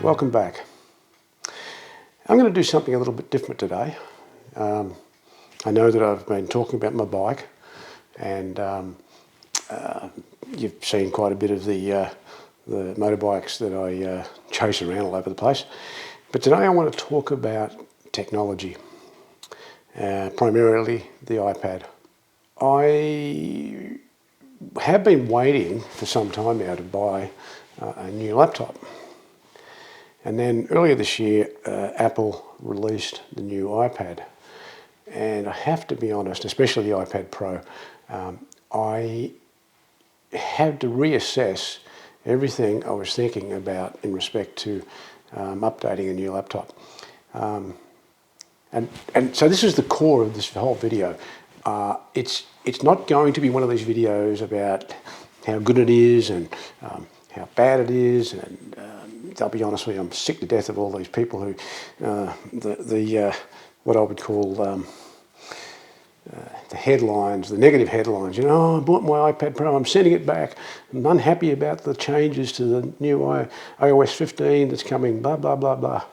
welcome back. I'm going to do something a little bit different today. I know that I've been talking about my bike, and you've seen quite a bit of the motorbikes that I chase around all over the place. But today I want to talk about technology, primarily the iPad. I have been waiting for some time now to buy a new laptop. And then earlier this year, Apple released the new iPad. And I have to be honest, especially the iPad Pro, I had to reassess everything I was thinking about in respect to updating a new laptop. And so this is the core of this whole video. It's not going to be one of these videos about how good it is and how bad it is, and I'll be honest with you, I'm sick to death of all these people who, what I would call the headlines, the negative headlines. You know, oh, I bought my iPad Pro, I'm sending it back. I'm unhappy about the changes to the new iOS 15 that's coming, blah, blah, blah, blah.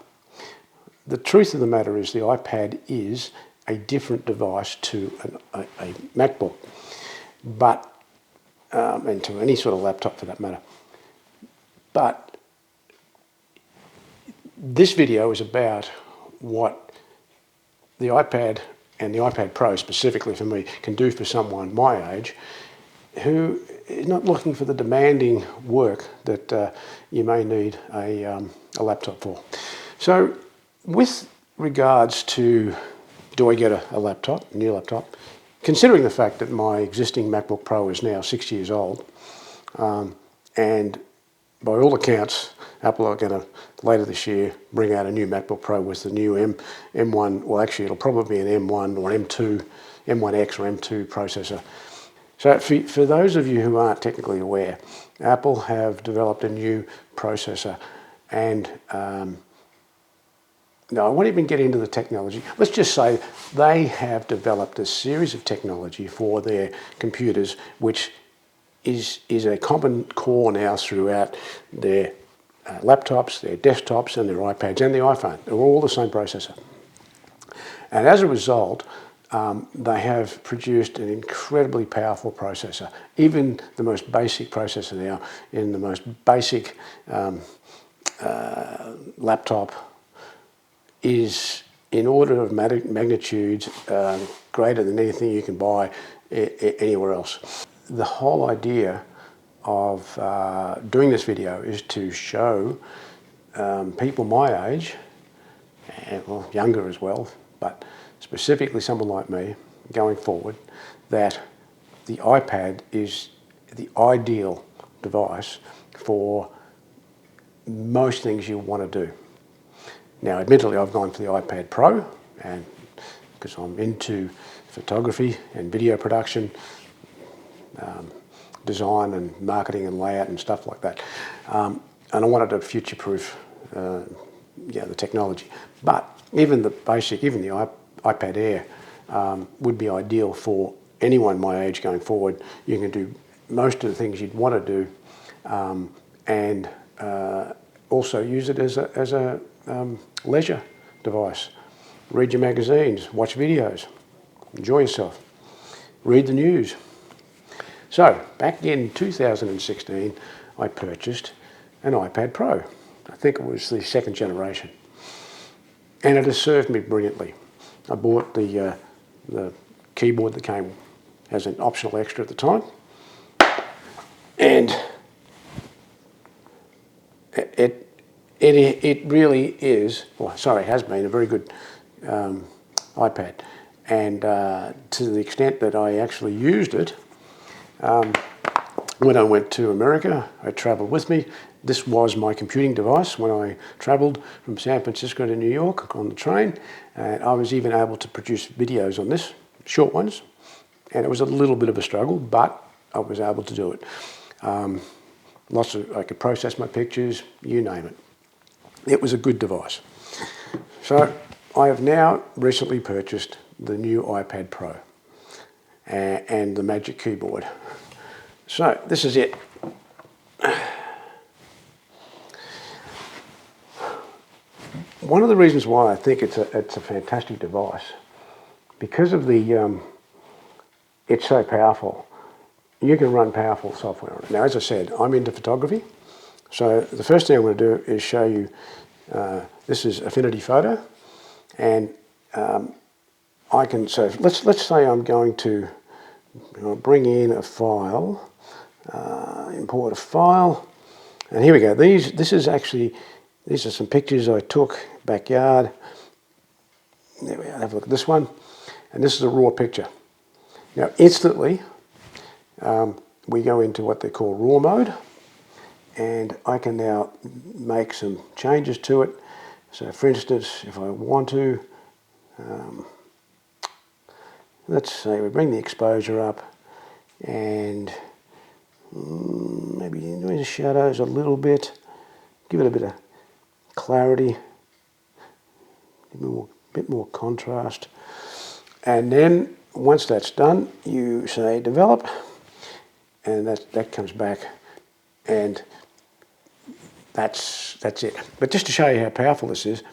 The truth of the matter is the iPad is a different device to a MacBook, but and to any sort of laptop for that matter. But this video is about what the iPad and the iPad Pro specifically for me can do for someone my age who is not looking for the demanding work that you may need a laptop for. So with regards to do I get a laptop, a new laptop, considering the fact that my existing MacBook Pro is now 6 years old, and by all accounts, Apple are going to, later this year, bring out a new MacBook Pro with the new M1, well actually it'll probably be an M1 or M2, M1X or M2 processor. So for those of you who aren't technically aware, Apple have developed a new processor, and no, I won't even get into the technology. Let's just say they have developed a series of technology for their computers, which is a common core now throughout their laptops, their desktops, and their iPads and the iPhone. They're all the same processor. And as a result, they have produced an incredibly powerful processor. Even the most basic processor now in the most basic laptop is in order of magnitude greater than anything you can buy anywhere else. The whole idea of doing this video is to show people my age, and well, younger as well, but specifically someone like me going forward, that the iPad is the ideal device for most things you want to do. Now, admittedly, I've gone for the iPad Pro, and because I'm into photography and video production, design and marketing and layout and stuff like that, and I wanted to future-proof, the technology. But even the basic, even the iPad Air would be ideal for anyone my age going forward. You can do most of the things you'd want to do, and also use it as a leisure device. Read your magazines, watch videos, enjoy yourself, read the news. So back in 2016, I purchased an iPad Pro. I think it was the second generation, and it has served me brilliantly. I bought the keyboard that came as an optional extra at the time, and it really is, well, sorry, has been a very good iPad. And to the extent that I actually used it, when I went to America, I travelled with me. This was my computing device when I travelled from San Francisco to New York on the train. And I was even able to produce videos on this, short ones. And it was a little bit of a struggle, but I was able to do it. I could process my pictures, you name it. It was a good device. So I have now recently purchased the new iPad Pro and the Magic Keyboard. So this is it. one of the reasons why I think it's a fantastic device, because of the it's so powerful. You can run powerful software on it. Now, as I said, I'm into photography, so the first thing I'm going to do is show you. This is Affinity Photo, and I can. So let's say I'm going to bring in a file, import a file, and here we go. These are some pictures I took backyard. There we are. Have a look at this one, and this is a raw picture. Now, instantly, we go into what they call raw mode, and I can now make some changes to it. So, for instance, if I want to, let's say we bring the exposure up, and maybe raise the shadows a little bit, give it a bit of clarity, a bit more contrast, and then once that's done, you say develop, and that comes back, and that's it. But just to show you how powerful this is,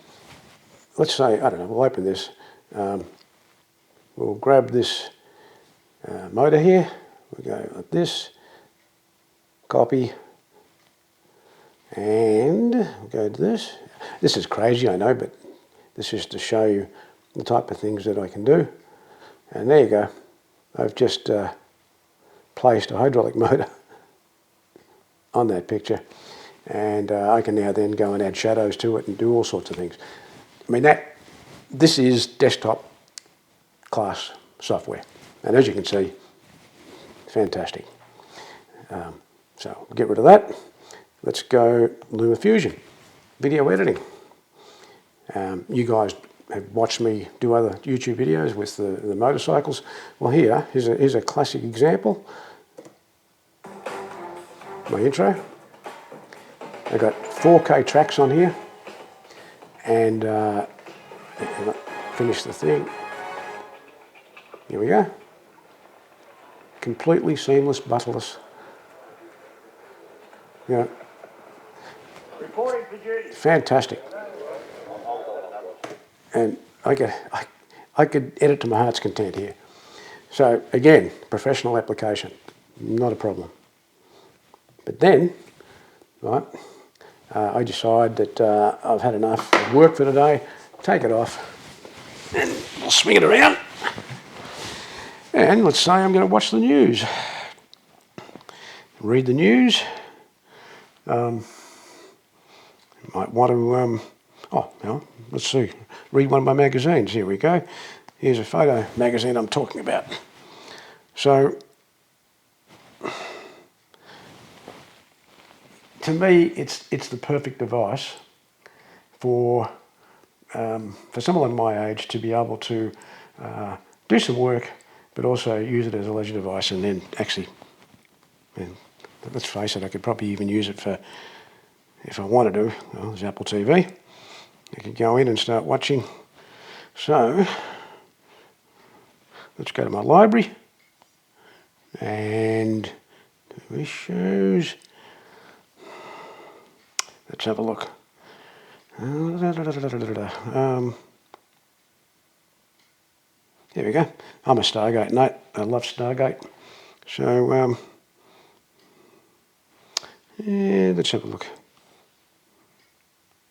let's say, I don't know, we'll open this, we'll grab this motor here, we'll go like this, copy, and we'll go to this. This is crazy, I know, but this is to show you the type of things that I can do. And there you go. I've just placed a hydraulic motor on that picture, and I can now then go and add shadows to it and do all sorts of things. I mean, this is desktop class software, and as you can see, fantastic. So we'll get rid of that. Let's go LumaFusion, video editing. You guys have watched me do other YouTube videos with the motorcycles. Well, here's a classic example. My intro. I've got 4K tracks on here, and finish the thing. Here we go. Completely seamless, butterless. Yeah. Reporting for duty. Fantastic. And I could edit to my heart's content here. So again, professional application, not a problem. But then, right, I decide that I've had enough of work for today, take it off, and we'll swing it around. And let's say I'm going to watch the news. Read the news. Might want to, let's see, read one of my magazines. Here we go. Here's a photo magazine I'm talking about. So, to me, it's the perfect device for someone my age to be able to do some work, but also use it as a leisure device, and then actually, let's face it, I could probably even use it for, if I wanted to, well, there's Apple TV. I could go in and start watching. So, let's go to my library, and issues. Let's have a look. Here we go. I'm a Stargate nut. I love Stargate. So, yeah, let's have a look.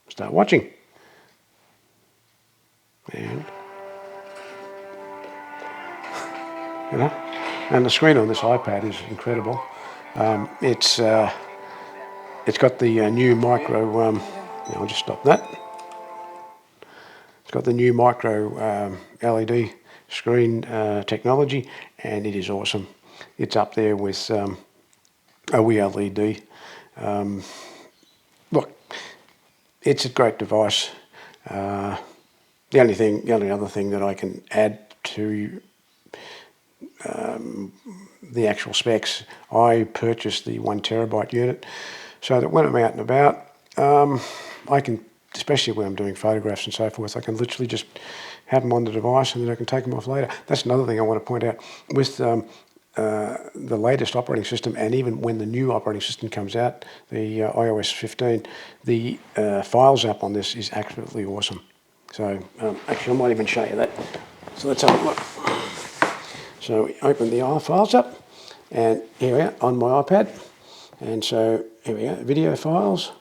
Start watching. And, and the screen on this iPad is incredible. It's got the new micro. I'll just stop that. It's got the new micro LED screen technology, and it is awesome. It's up there with OLED. Look, it's a great device. The only other thing that I can add to the actual specs, I purchased the 1 terabyte unit, so that when I'm out and about, I can, especially when I'm doing photographs and so forth, I can literally just have them on the device, and then I can take them off later. That's another thing I want to point out with the latest operating system, and even when the new operating system comes out, the iOS 15, the Files app on this is absolutely awesome. So actually I might even show you that. So let's have a look. So we open the Files up, and here we are on my iPad. And so here we go, video files,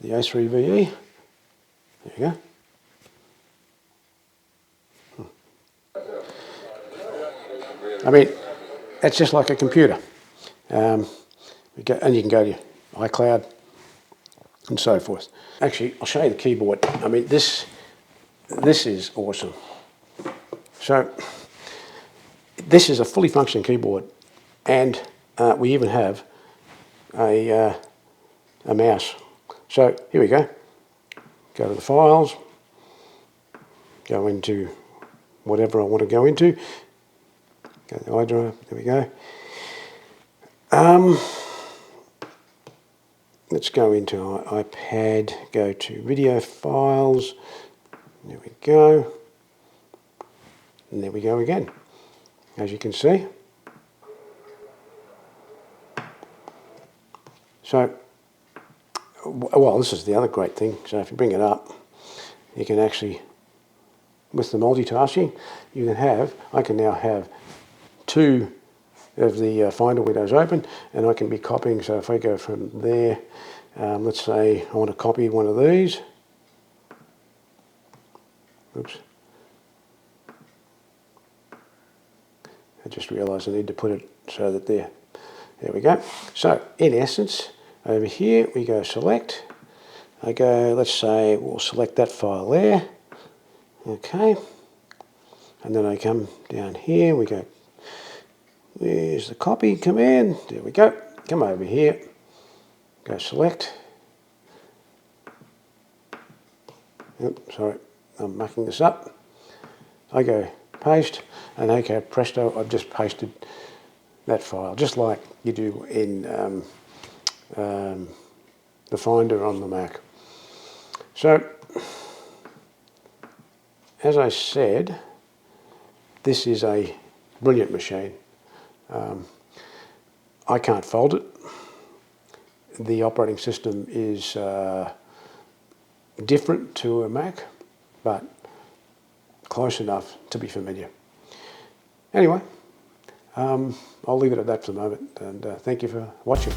the A3VE, there you go. I mean, it's just like a computer. And you can go to iCloud and so forth. Actually, I'll show you the keyboard. I mean, this is awesome. So this is a fully functioning keyboard, and we even have a mouse. So here we go. Go to the files, go into whatever I want to go into. Go to the iDrive, there we go. Let's go into our iPad, go to video files, there we go, and there we go again, as you can see. So, well, this is the other great thing. So if you bring it up, you can actually, with the multitasking, I can now have two of the Finder windows open, and I can be copying. So if I go from there, let's say I want to copy one of these. Oops. I just realised I need to put it so that there we go. So in essence, over here we go select. I go, let's say we'll select that file there. Okay. And then I come down here, we go, there's the copy command, there we go. Come over here, go select. Oops, sorry, I'm mucking this up. I go paste, and okay, presto, I've just pasted that file, just like you do in the Finder on the Mac. So, as I said, this is a brilliant machine. I can't fault it. The operating system is different to a Mac, but close enough to be familiar. Anyway, I'll leave it at that for the moment, and thank you for watching.